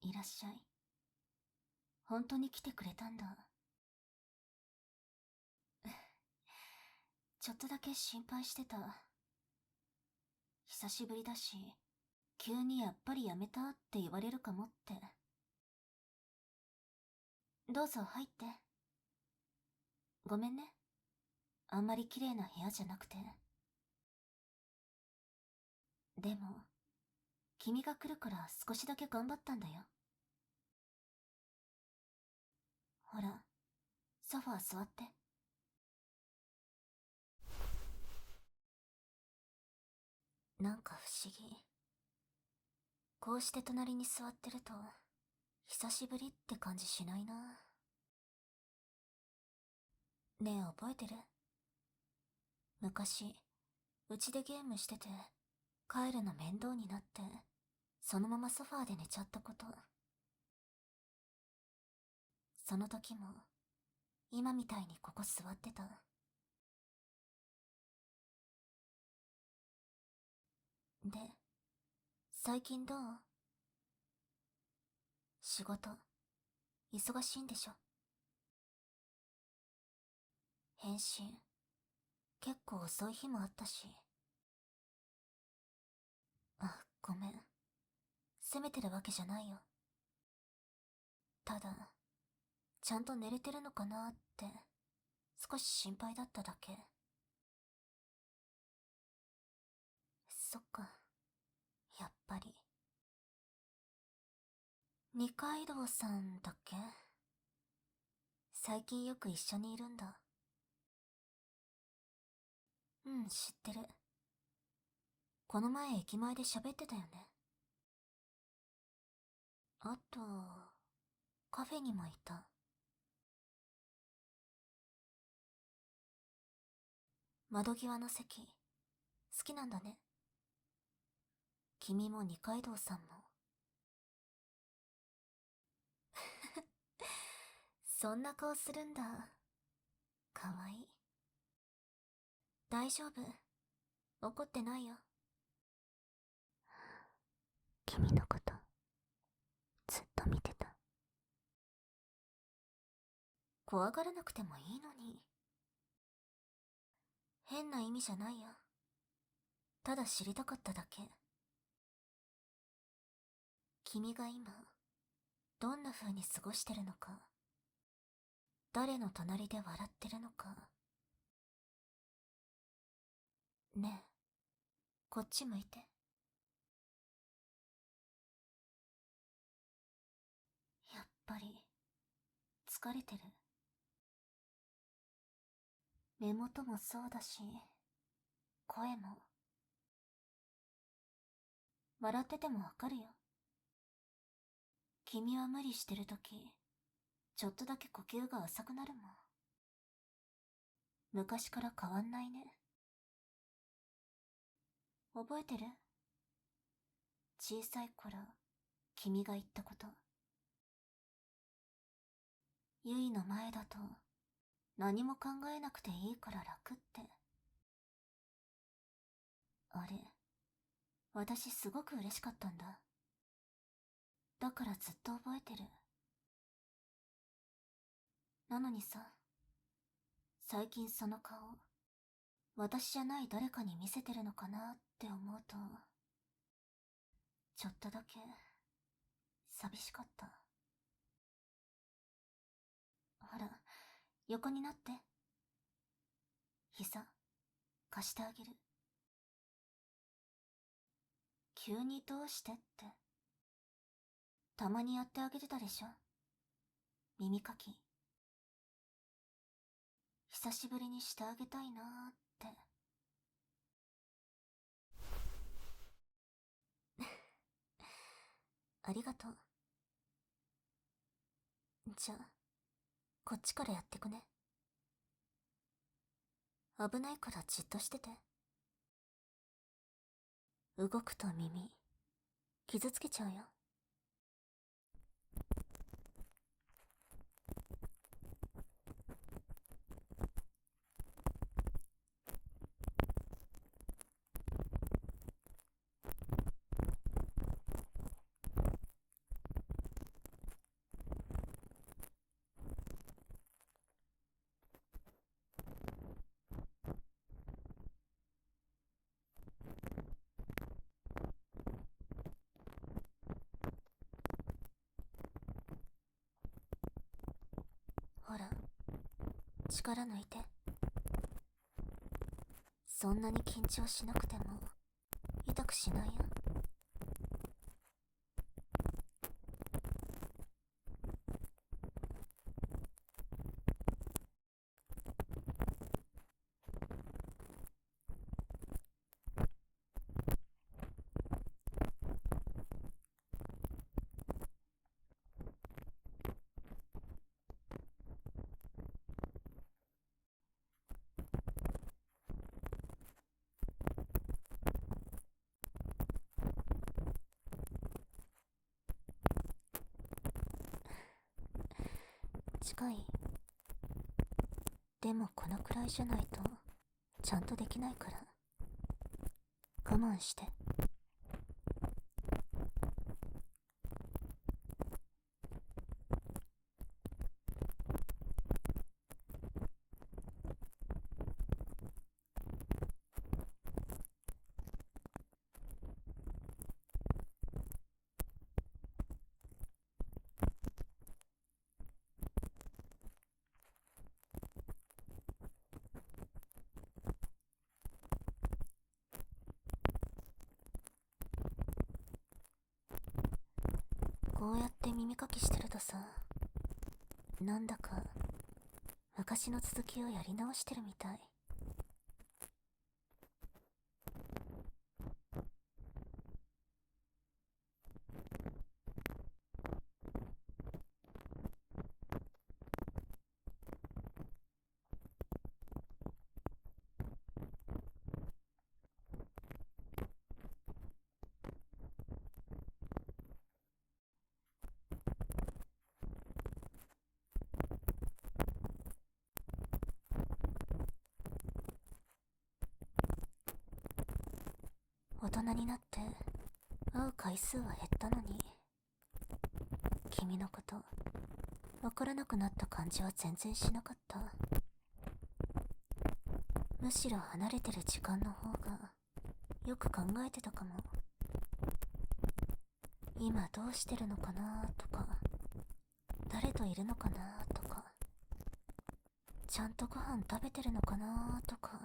いらっしゃい。本当に来てくれたんだ。ちょっとだけ心配してた。久しぶりだし、急にやっぱりやめたって言われるかもって。どうぞ入って。ごめんね。あんまり綺麗な部屋じゃなくて。でも、君が来るから少しだけ頑張ったんだよ。ほら、ソファー座って。なんか不思議。こうして隣に座ってると、久しぶりって感じしないな。ねえ、覚えてる？昔、うちでゲームしてて、帰るの面倒になって、そのままソファーで寝ちゃったこと。その時も、今みたいにここ座ってた。で、最近どう？仕事、忙しいんでしょ？返信、結構遅い日もあったし。あ、ごめん。責めてるわけじゃないよ。ただ、ちゃんと寝れてるのかなって、少し心配だっただけ。そっか、やっぱり。二階堂さんだっけ？最近よく一緒にいるんだ。うん、知ってる。この前駅前で喋ってたよね。あと、カフェにもいた。窓際の席、好きなんだね。君も二階堂さんも。そんな顔するんだ。かわいい。大丈夫。怒ってないよ。君のこと、ずっと見てた。怖がらなくてもいいのに。変な意味じゃないよ。ただ知りたかっただけ。君が今、どんな風に過ごしてるのか。誰の隣で笑ってるのか。ねえ、こっち向いて。やっぱり、疲れてる。目元もそうだし、声も。笑っててもわかるよ。君は無理してるとき、ちょっとだけ呼吸が浅くなるもん。昔から変わんないね。覚えてる？小さい頃、君が言ったこと。ゆいの前だと、何も考えなくていいから楽って。あれ、私すごく嬉しかったんだ。だからずっと覚えてる。なのにさ、最近その顔、私じゃない誰かに見せてるのかなって思うと、ちょっとだけ、寂しかった。ほら、横になって。膝、貸してあげる。急にどうしてって。たまにやってあげてたでしょ？耳かき。久しぶりにしてあげたいなーって。ありがとう。じゃあ、こっちからやってくね。危ないからじっとしてて。動くと耳、傷つけちゃうよ。力抜いて。そんなに緊張しなくても痛くしないよ。近い。でもこのくらいじゃないとちゃんとできないから、我慢して。こうやって耳かきしてるとさ、なんだか昔の続きをやり直してるみたい。大人になって会う回数は減ったのに、君のことわからなくなった感じは全然しなかった。むしろ離れてる時間の方がよく考えてたかも。今どうしてるのかなとか、誰といるのかなとか、ちゃんとご飯食べてるのかなとか。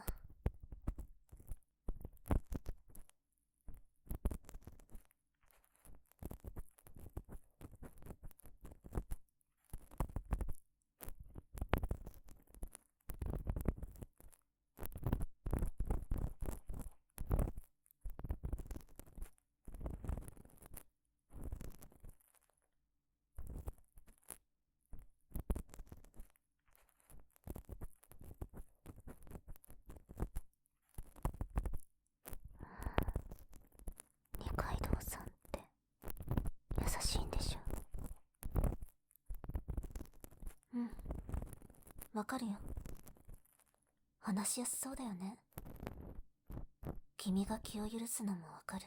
二階堂さんって優しいんでしょ。うん、わかるよ。話しやすそうだよね。君が気を許すのもわかる。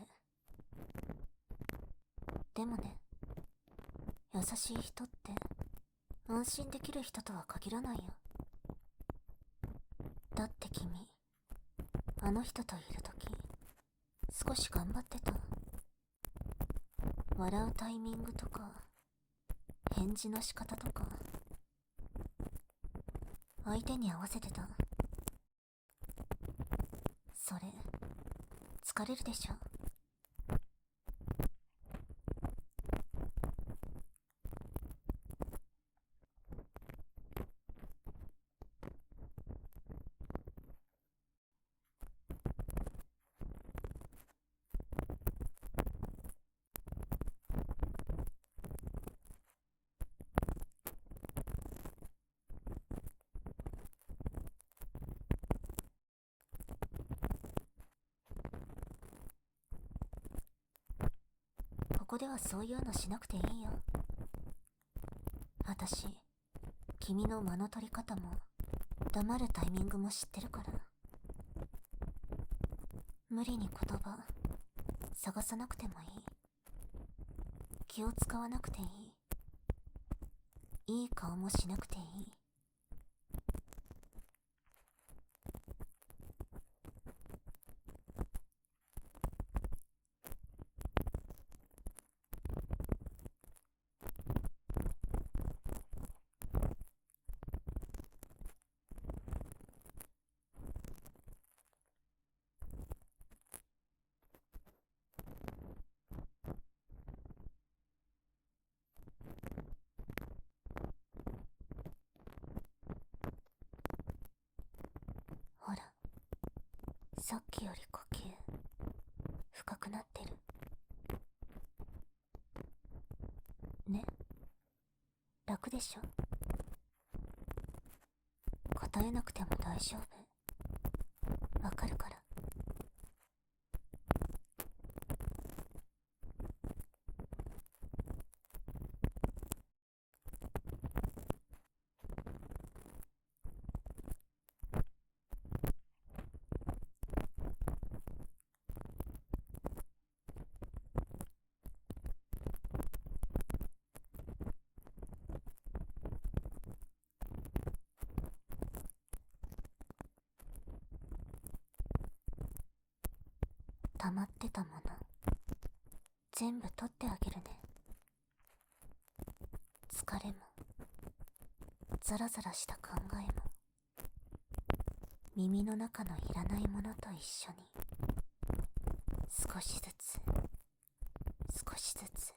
でもね、優しい人って安心できる人とは限らないよ。だって君、あの人といるとき少し頑張ってた。笑うタイミングとか返事の仕方とか、相手に合わせてた。それ疲れるでしょ。ここではそういうのしなくていいよ。私、君の間の取り方も黙るタイミングも知ってるから。無理に言葉探さなくてもいい。気を使わなくていい。いい顔もしなくていい。さっきより呼吸深くなってるね。楽でしょ。答えなくても大丈夫。わかるから。溜まってたもの全部取ってあげるね。疲れもザラザラした考えも耳の中のいらないものと一緒に少しずつ少しずつ。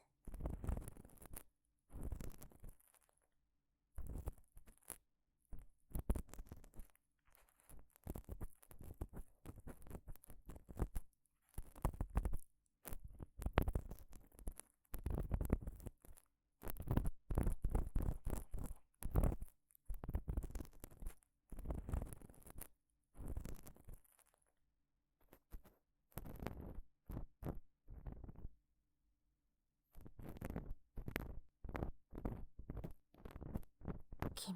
君、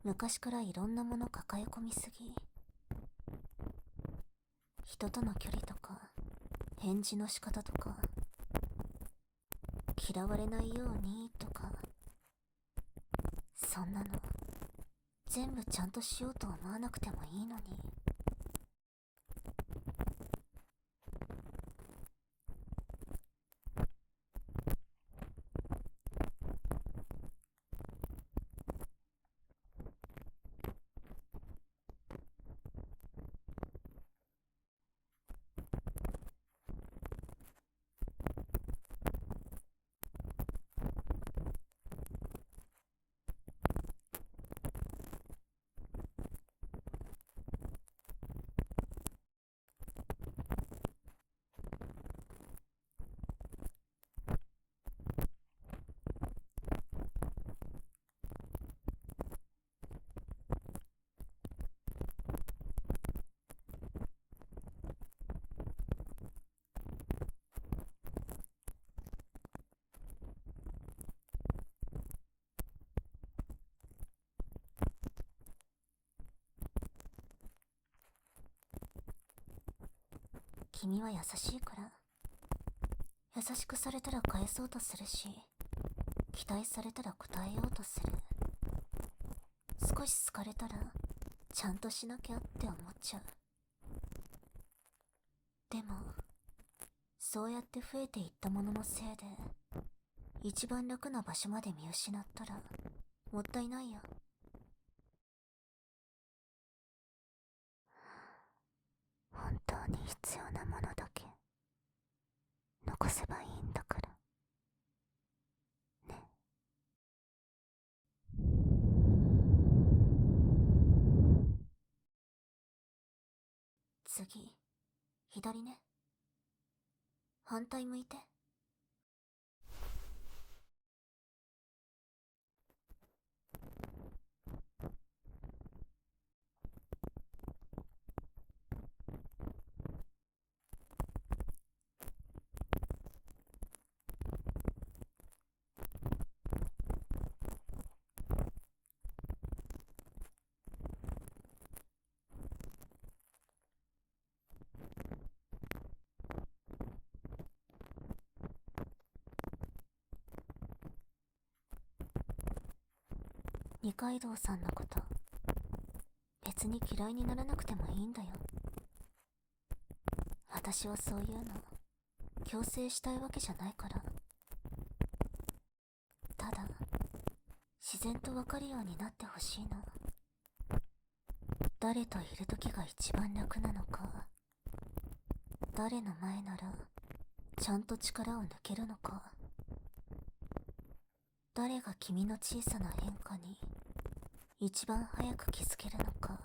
昔からいろんなもの抱え込みすぎ。人との距離とか返事の仕方とか嫌われないようにとか、そんなの全部ちゃんとしようと思わなくてもいいのに。君は優しいから。優しくされたら返そうとするし、期待されたら答えようとする。少し好かれたらちゃんとしなきゃって思っちゃう。でもそうやって増えていったもののせいで一番楽な場所まで見失ったらもったいないよ。本当に必要なものだけ残せばいいんだからね。次、左ね。反対向いて。二階堂さんのこと別に嫌いにならなくてもいいんだよ。私はそういうの強制したいわけじゃないから。ただ自然とわかるようになってほしいの。誰といる時が一番楽なのか、誰の前ならちゃんと力を抜けるのか、誰が君の小さな変化に一番早く気づけるのか。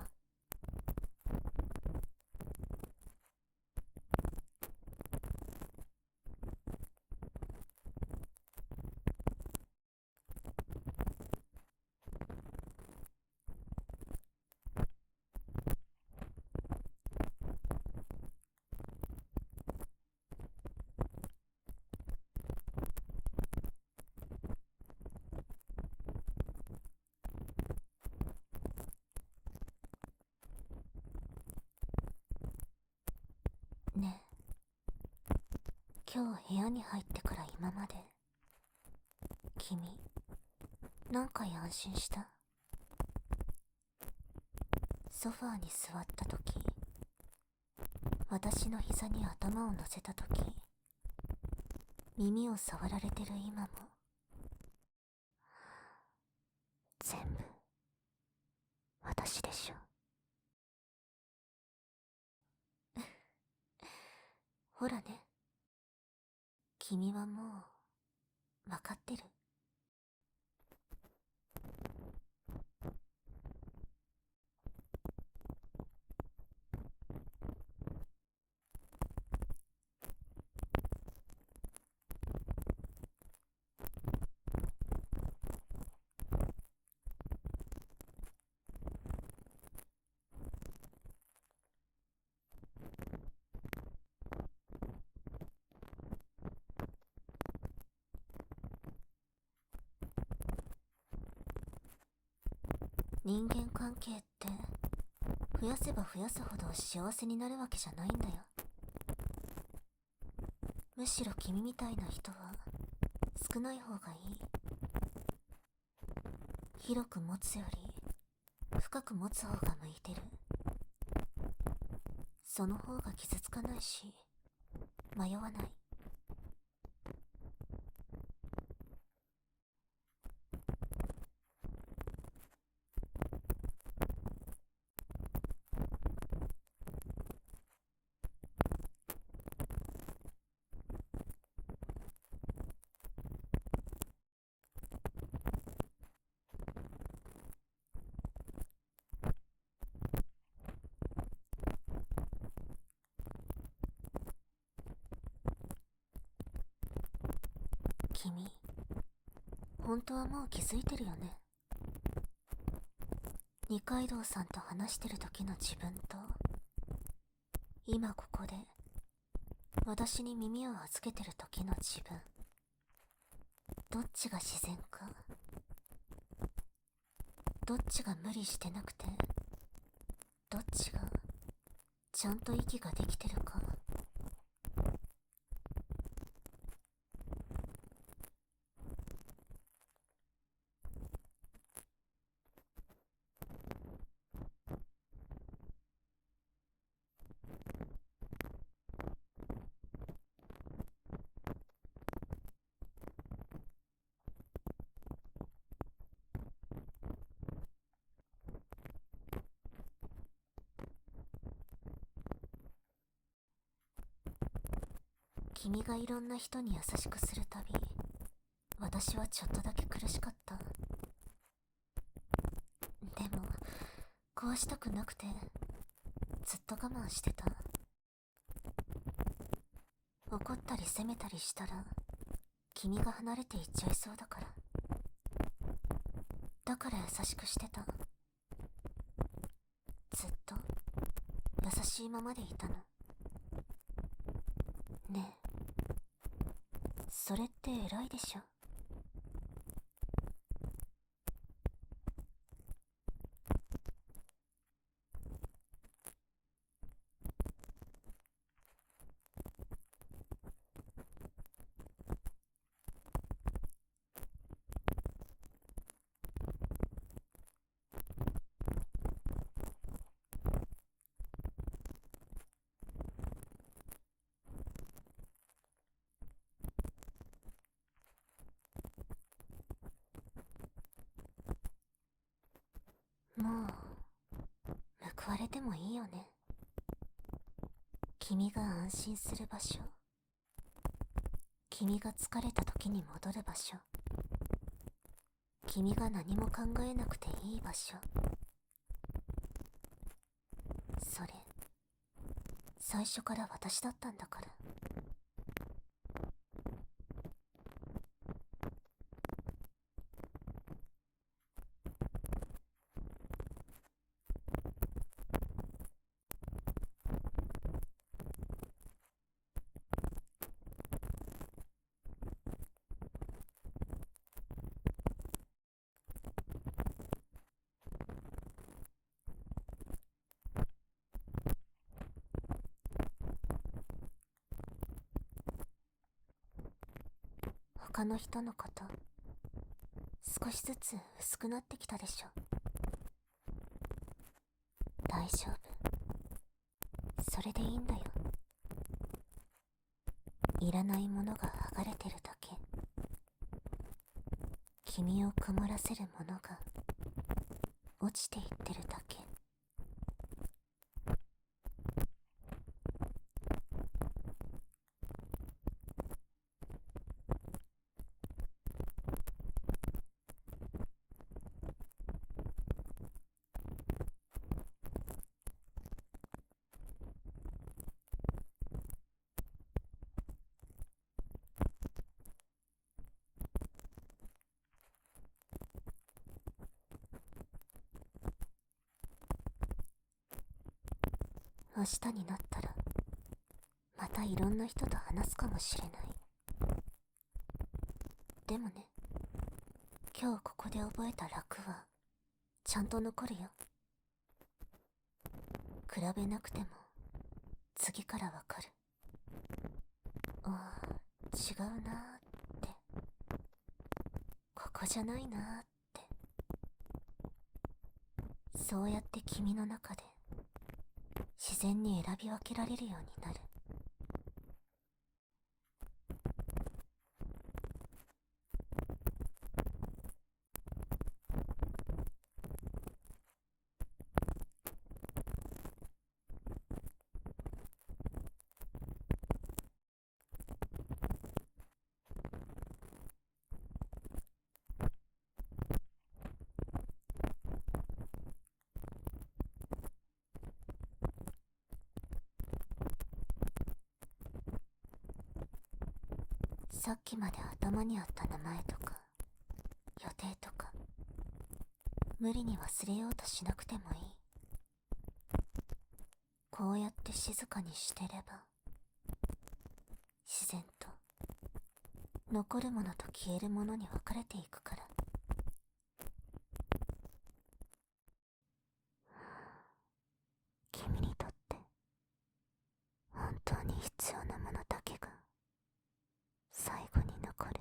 今日部屋に入ってから今まで、君、何回安心した？ソファーに座った時、私の膝に頭を乗せた時、耳を触られてる今も、全部、私でしょ。ほらね、君はもう、わかってる。人間関係って増やせば増やすほど幸せになるわけじゃないんだよ。むしろ君みたいな人は少ない方がいい。広く持つより深く持つ方が向いてる。その方が傷つかないし迷わない。君、本当はもう気づいてるよね。二階堂さんと話してる時の自分と、今ここで私に耳を預けてる時の自分、どっちが自然か、どっちが無理してなくて、どっちがちゃんと息ができてるか。君がいろんな人に優しくするたび、私はちょっとだけ苦しかった。でも、こうしたくなくて、ずっと我慢してた。怒ったり責めたりしたら、君が離れていっちゃいそうだから。だから優しくしてた。ずっと、優しいままでいたの。ねえ、それって偉いでしょ。もう、報われてもいいよね。君が安心する場所。君が疲れた時に戻る場所。君が何も考えなくていい場所。それ、最初から私だったんだから。他の人のこと、少しずつ薄くなってきたでしょ。大丈夫。それでいいんだよ。いらないものが剥がれてるだけ。君を曇らせるものが落ちていってるだけ。明日になったらまたいろんな人と話すかもしれない。でもね、今日ここで覚えた楽はちゃんと残るよ。比べなくても次からわかる。ああ、違うなーって、ここじゃないなーって。そうやって君の中で自然に選び分けられるようになる。さっきまで頭にあった名前とか予定とか、無理に忘れようとしなくてもいい。こうやって静かにしてれば自然と残るものと消えるものに分かれていくから。君にとって本当に必要なものだけが最後に残る。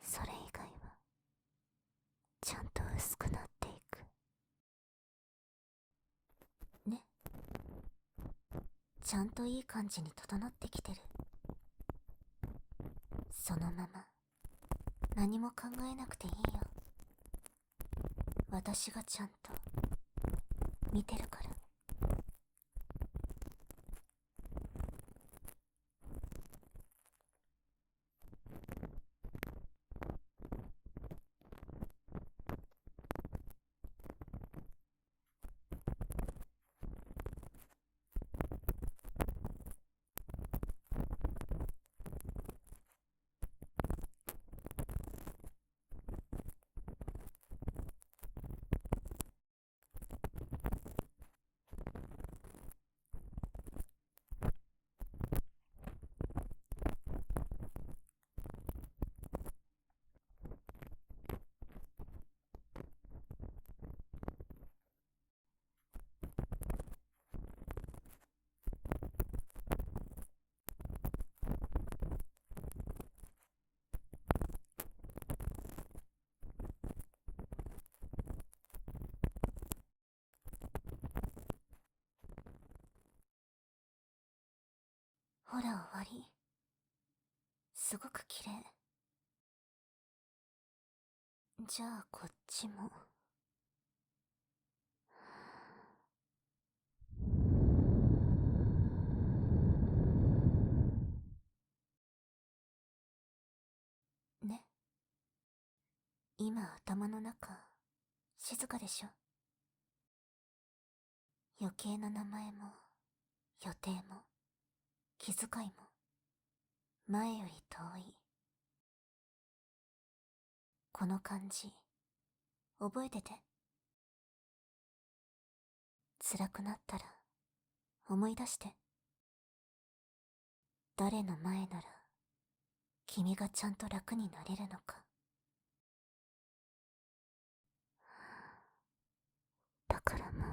それ以外はちゃんと薄くなっていくね。ちゃんといい感じに整ってきてる。そのまま何も考えなくていいよ。私がちゃんと見てるから。ほら終わり。すごく綺麗。じゃあこっちも。ね。今頭の中静かでしょ。余計な名前も予定も気遣いも前より遠い。この感じ覚えてて。辛くなったら思い出して。誰の前なら君がちゃんと楽になれるのか。だからも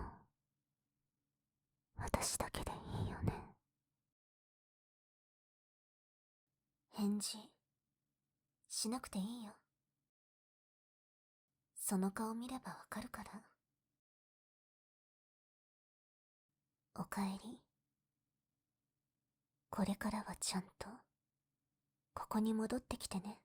う私だけでいいよね。返事しなくていいよ。その顔見ればわかるから。おかえり。これからはちゃんと、ここに戻ってきてね。